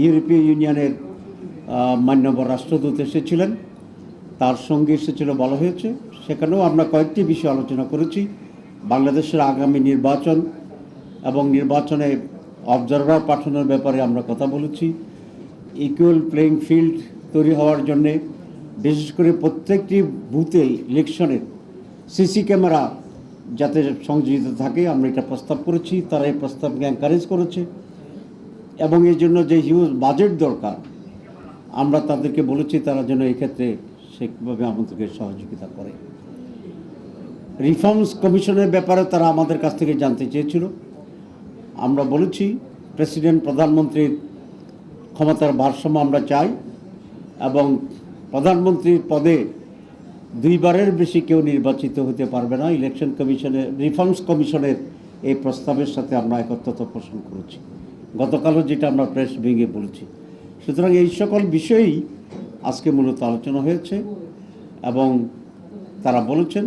ইউরোপীয় ইউনিয়নের মান্যবর রাষ্ট্রদূত এসেছিলেন, তার সঙ্গে এসেছিল বলা হয়েছে। সেখানেও আমরা কয়েকটি বিষয় আলোচনা করেছি। বাংলাদেশের আগামী নির্বাচন এবং নির্বাচনে অবজারভার পাঠানোর ব্যাপারে আমরা কথা বলেছি। ইকুয়াল প্লেইং ফিল্ড তৈরি হওয়ার জন্যে বিশেষ করে প্রত্যেকটি বুথে ইলেকশনের সিসি ক্যামেরা যাতে সংযোজিত থাকে আমরা এটা প্রস্তাব করেছি। তারা এই প্রস্তাবকে এনকারেজ করেছে এবং এই জন্য যে হিউজ বাজেট দরকার আমরা তাদেরকে বলেছি তারা যেন এক্ষেত্রে সেভাবে আমাদেরকে সহযোগিতা করে। রিফর্মস কমিশনের ব্যাপারে তারা আমাদের কাছ থেকে জানতে চেয়েছিল। আমরা বলেছি প্রেসিডেন্ট প্রধানমন্ত্রীর ক্ষমতার ভারসাম্য আমরা চাই এবং প্রধানমন্ত্রীর পদে দুইবারের বেশি কেউ নির্বাচিত হতে পারবে না। ইলেকশন কমিশনের রিফর্মস কমিশনের এই প্রস্তাবের সাথে আমরা একত্রতা পোষণ করেছি। গতকালও যেটা আমরা প্রেস ভেঙে বলেছি। সুতরাং এই সকল বিষয়েই আজকে মূলত আলোচনা হয়েছে এবং তারা বলেছেন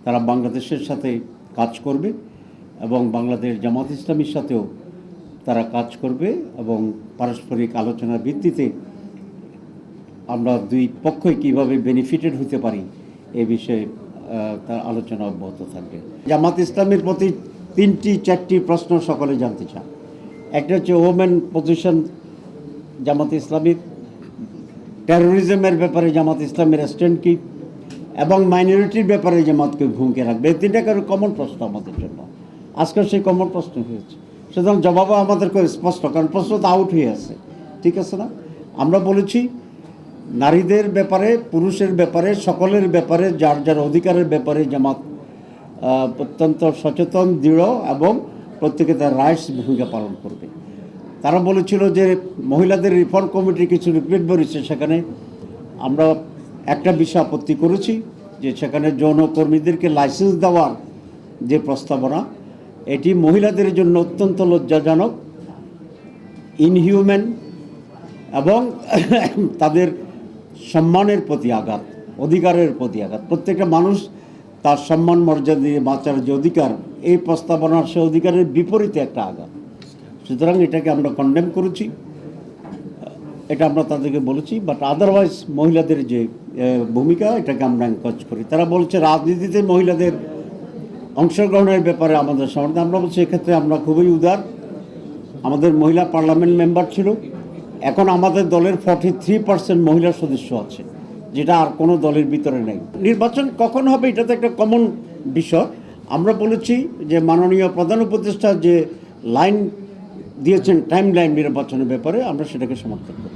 তারা বাংলাদেশের সাথে কাজ করবে এবং বাংলাদেশ জামাত ইসলামীর সাথেও তারা কাজ করবে এবং পারস্পরিক আলোচনার ভিত্তিতে আমরা দুই পক্ষই কীভাবে বেনিফিটেড হতে পারি এ বিষয়ে তার আলোচনা অব্যাহত থাকবে। জামাত ইসলামের প্রতি 3-4টি প্রশ্ন সকলে জানতে চান। একটা হচ্ছে ওমেন পজিশন জামাত ইসলামীর, টেরোরিজমের ব্যাপারে জামাত ইসলামের স্ট্যান্ড কি এবং মাইনরিটির ব্যাপারে জামাতকে ভূমিকা রাখবে। এই তিনটা কারো কমন প্রশ্ন আমাদের জন্য। আজকাল সেই কমন প্রশ্ন হয়েছে, সুতরাং জবাবও আমাদের স্পষ্ট, কারণ প্রশ্ন তো আউট হয়ে আছে। ঠিক আছে না? আমরা বলেছি নারীদের ব্যাপারে, পুরুষের ব্যাপারে, সকলের ব্যাপারে, যার যার অধিকারের ব্যাপারে জামাত অত্যন্ত সচেতন, দৃঢ় এবং প্রত্যেকে তার রাইটস ভূমিকা পালন করবে। তারা বলেছিল যে মহিলাদের রিফর্ম কমিটির কিছু রিপোর্ট বেরিয়েছে, সেখানে আমরা একটা বিষয় আপত্তি করেছি যে সেখানে যৌনকর্মীদেরকে লাইসেন্স দেওয়ার যে প্রস্তাবনা, এটি মহিলাদের জন্য অত্যন্ত লজ্জাজনক, ইনহিউম্যান এবং তাদের সম্মানের প্রতি আঘাত, অধিকারের প্রতি আঘাত। প্রত্যেকটা মানুষ তার সম্মান মর্যাদা দিয়ে বাঁচার যে অধিকার, এই প্রস্তাবনার সে অধিকারের বিপরীতে একটা আঘাত। সুতরাং এটাকে আমরা কন্ডেম করেছি, এটা আমরা তাদেরকে বলেছি। বাট আদারওয়াইজ মহিলাদের যে ভূমিকা, এটাকে আমরা এনকারেজ করি। তারা বলছে রাজনীতিতে মহিলাদের অংশগ্রহণের ব্যাপারে আমাদের সমর্থন। আমরা বলছি এক্ষেত্রে আমরা খুবই উদার। আমাদের মহিলা পার্লামেন্ট মেম্বার ছিল, এখন আমাদের দলের 43% মহিলা সদস্য আছে, যেটা আর কোনো দলের ভিতরে নেই। নির্বাচন কখন হবে এটা তো একটা কমন বিষয়। আমরা বলেছি যে মাননীয় প্রধান উপদেষ্টা যে লাইন দিয়েছেন, টাইম লাইন নির্বাচনের ব্যাপারে, আমরা সেটাকে সমর্থন করি।